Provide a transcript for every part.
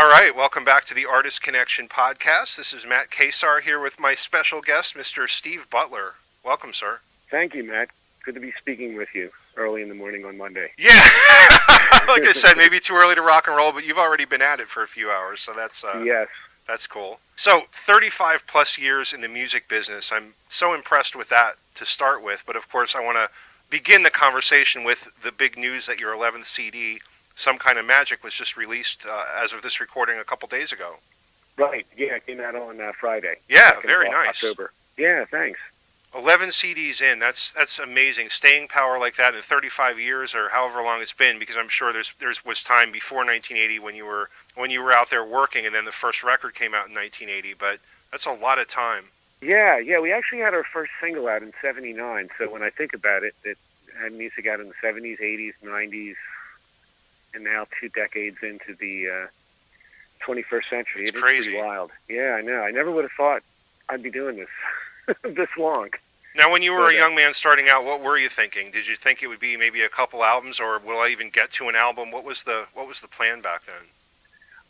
All right, welcome back to the Artist Connection podcast. This is Matt Kesar here with my special guest, Mr. Steve Butler. Welcome, sir. Thank you, Matt. Good to be speaking with you early in the morning on Monday. Yeah, like I said, maybe too early to rock and roll, but you've already been at it for a few hours, so Yes. that's cool. So, 35 plus years in the music business. I'm so impressed with that to start with, but of course I want to begin the conversation with the big news that your 11th CD, Some Kind of Magic, was just released as of this recording a couple days ago. Right. Yeah, it came out on Friday. Yeah, very nice. October. Yeah, thanks. 11 CDs in, that's amazing. Staying power like that in 35 years or however long it's been, because I'm sure there was time before 1980 when you were out there working, and then the first record came out in 1980, but that's a lot of time. Yeah, we actually had our first single out in 79, so when I think about it, it had music out in the 70s, 80s, 90s, and now 2 decades into the 21st century. It's crazy. Pretty wild. Yeah, I know. I never would have thought I'd be doing this this long. Now, when you were a young man starting out, what were you thinking? Did you think it would be maybe a couple albums, or will I even get to an album? What was the plan back then?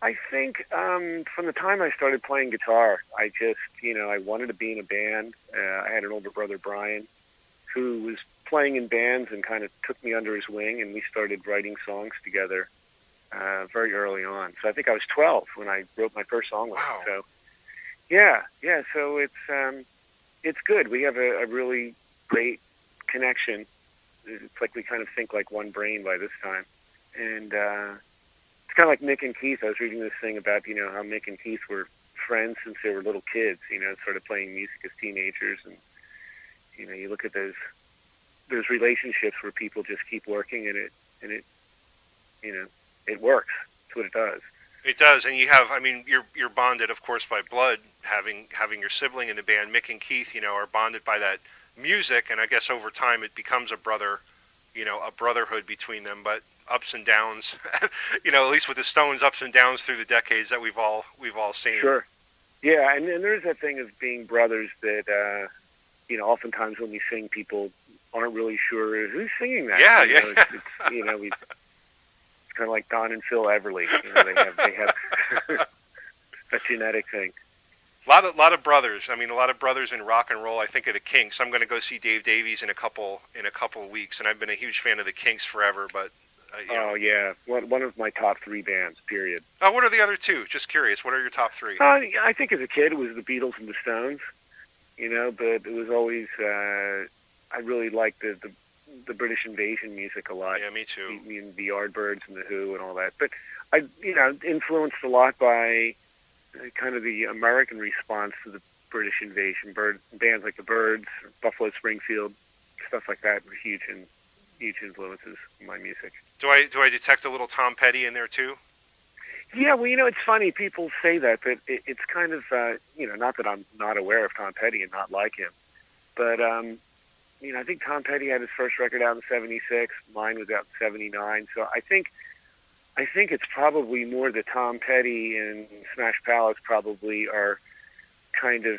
I think from the time I started playing guitar, I just, I wanted to be in a band. I had an older brother, Brian, who was playing in bands and kind of took me under his wing, and we started writing songs together very early on. So I think I was 12 when I wrote my first song with him. So, yeah. So it's good. We have a really great connection. It's like we kind of think like one brain by this time. And it's kind of like Mick and Keith. I was reading this thing about, how Mick and Keith were friends since they were little kids, started playing music as teenagers. And, you look at those relationships where people just keep working and it works. That's what it does. It does, and you have, you're bonded, of course, by blood, having your sibling in the band. Mick and Keith, are bonded by that music, and I guess over time it becomes a brotherhood between them, but ups and downs, at least with the Stones, ups and downs through the decades that we've all seen. Sure. Yeah, and there's that thing of being brothers that, oftentimes when we sing, people aren't really sure who's singing that. Yeah, It's kind of like Don and Phil Everly. They have a genetic thing. A lot of brothers. A lot of brothers in rock and roll. I think of the Kinks. I'm going to go see Dave Davies in a couple of weeks, and I've been a huge fan of the Kinks forever. But oh yeah, one of my top 3 bands. Period. Oh, what are the other 2? Just curious. What are your top 3? I think as a kid it was the Beatles and the Stones. But it was always I really liked the British invasion music a lot. Yeah, me too. The Yardbirds and the Who and all that. But I, influenced a lot by kind of the American response to the British invasion. Bands like the Byrds, Buffalo Springfield, stuff like that were huge influences in my music. Do I detect a little Tom Petty in there too? Yeah, well, it's funny. People say that, but it's kind of, not that I'm not aware of Tom Petty and not like him, but I think Tom Petty had his first record out in '76. Mine was out in '79. So I think it's probably more that Tom Petty and Smash Palace probably are kind of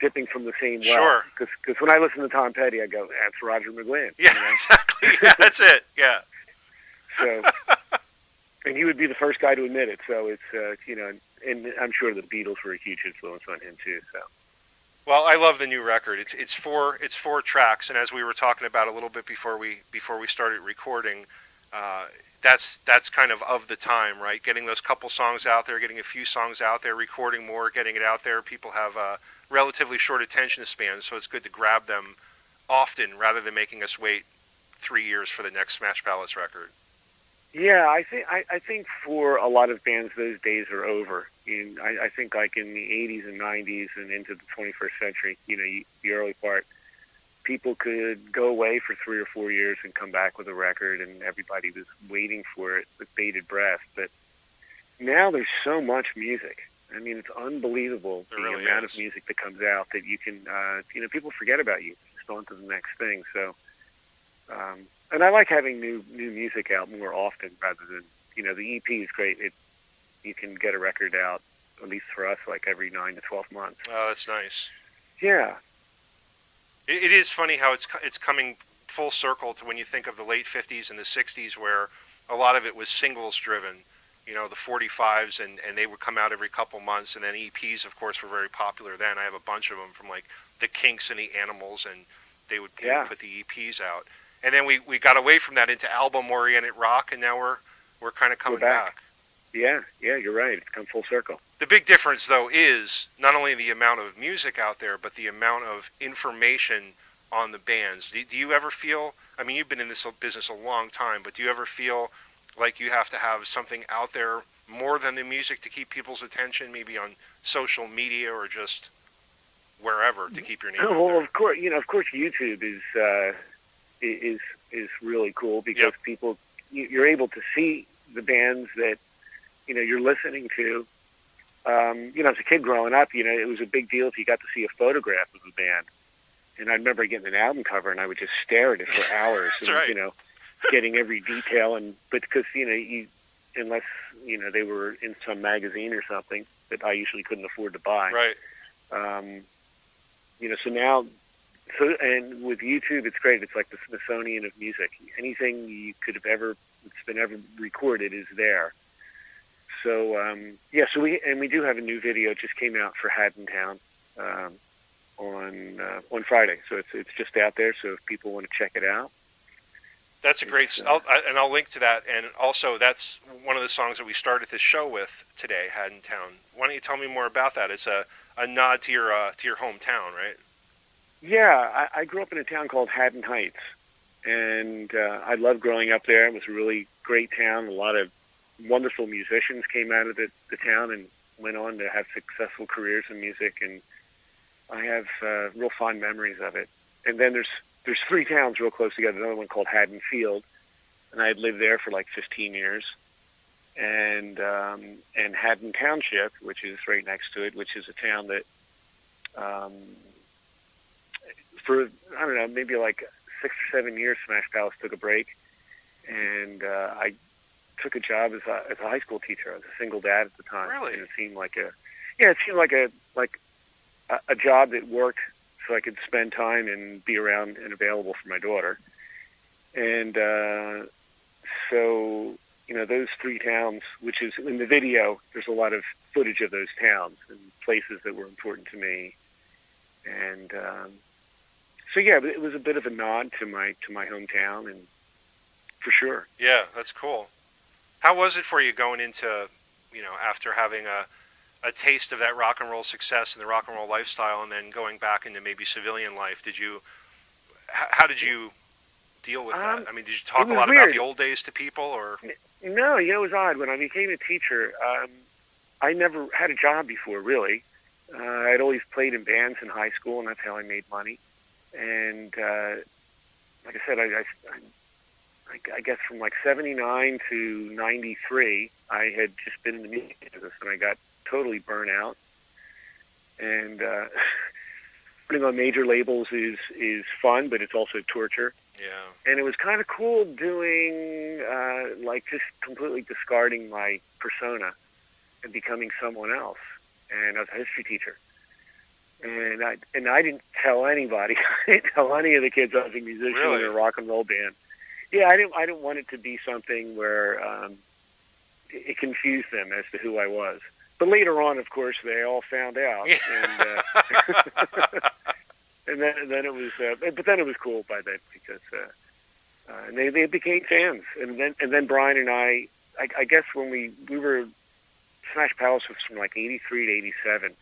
dipping from the same well. Sure. Because when I listen to Tom Petty, I go, that's Roger McGuinn. Yeah, exactly. Yeah, that's it. Yeah. So, and he would be the first guy to admit it. So it's, and I'm sure the Beatles were a huge influence on him too. So. Well, I love the new record. It's 4 tracks, and as we were talking about a little bit before we started recording, that's kind of the time, right? Getting those couple songs out there, getting a few songs out there, recording more, getting it out there. People have relatively short attention spans, so it's good to grab them often rather than making us wait 3 years for the next Smash Palace record. Yeah, I think for a lot of bands, those days are over. I think like in the 80s and 90s and into the 21st century, the early part, people could go away for 3 or 4 years and come back with a record, and everybody was waiting for it with bated breath. But now there's so much music. It's unbelievable the amount of music that comes out that you can, people forget about you. Just on to the next thing. So, and I like having new music out more often rather than, the EP is great. You can get a record out, at least for us, like every 9 to 12 months. Oh, that's nice. Yeah. It is funny how it's coming full circle to when you think of the late 50s and the 60s, where a lot of it was singles driven. the 45s, and they would come out every couple months, and then EPs, of course, were very popular then. I have a bunch of them from like the Kinks and the Animals, and he would put the EPs out. And then we got away from that into album-oriented rock, and now we're kind of coming back. Yeah, you're right. It's come full circle. The big difference, though, is not only the amount of music out there, but the amount of information on the bands. Do you ever feel, I mean, you've been in this business a long time, but do you ever feel like you have to have something out there more than the music to keep people's attention, maybe on social media or just wherever, to keep your name out there? Well, of course, YouTube is really cool because people, you're able to see the bands that you're listening to. As a kid growing up, it was a big deal if you got to see a photograph of a band. And I remember getting an album cover, and I would just stare at it for hours. That's right. Getting every detail, but because unless they were in some magazine or something that I usually couldn't afford to buy. Right. So now, and with YouTube, it's great. It's like the Smithsonian of music. Anything you could have that's been ever recorded is there. So so we do have a new video. It just came out for Haddontown on Friday. So it's just out there. So if people want to check it out, that's a great. I'll link to that. And also, that's one of the songs that we started this show with today, Haddontown. Why don't you tell me more about that? It's a nod to your hometown, right? Yeah, I grew up in a town called Haddon Heights, and I loved growing up there. It was a really great town. A lot of wonderful musicians came out of the town and went on to have successful careers in music, and I have real fond memories of it. And then there's three towns real close together. Another one called Haddonfield, and I had lived there for like 15 years. And Haddon Township, which is right next to it, which is a town that for I don't know, maybe like 6 or 7 years, Smash Palace took a break, and I took a job as a high school teacher. I was a single dad at the time. Really? And it seemed like a job that worked so I could spend time and be around and available for my daughter. And so, those three towns, which is in the video, there's a lot of footage of those towns and places that were important to me. And so yeah, it was a bit of a nod to my hometown, and for sure. Yeah, that's cool. How was it for you going into, after having a taste of that rock and roll success and the rock and roll lifestyle, and then going back into maybe civilian life? How did you deal with that? I mean, did you talk a lot about the old days to people, or? No, it was odd. When I became a teacher, I never had a job before, really. I'd always played in bands in high school, and that's how I made money. And like I said, I guess from like 79 to 93, I had just been in the music business, and I got totally burnt out. And putting on major labels is fun, but it's also torture. Yeah. And it was kind of cool doing, just completely discarding my persona and becoming someone else. And I was a history teacher. And I didn't tell anybody. I didn't tell any of the kids I was a musician in a rock and roll band. Yeah, I didn't want it to be something where it confused them as to who I was. But later on, of course, they all found out. And, and then it was, but then it was cool by then because and they became fans. And then Brian and I guess when we were, Smash Palace was from like 83 to 87.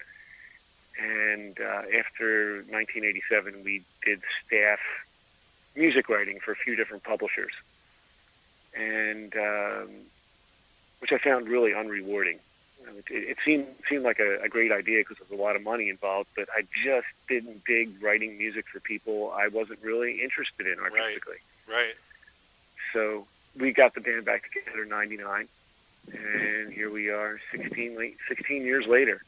And after 1987, we did staff music writing for a few different publishers, and which I found really unrewarding. It seemed like a great idea because there was a lot of money involved, but I just didn't dig writing music for people I wasn't really interested in artistically. Right. So we got the band back together in '99, and here we are 16 years later.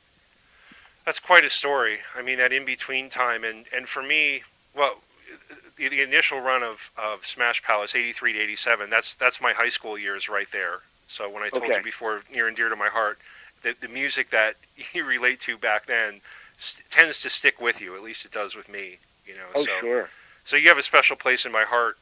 That's quite a story. I mean, that in-between time, and for me, well, the initial run of Smash Palace, 83 to 87, that's my high school years right there. So when I told you before, near and dear to my heart, the music that you relate to back then tends to stick with you. At least it does with me. Oh, sure. So you have a special place in my heart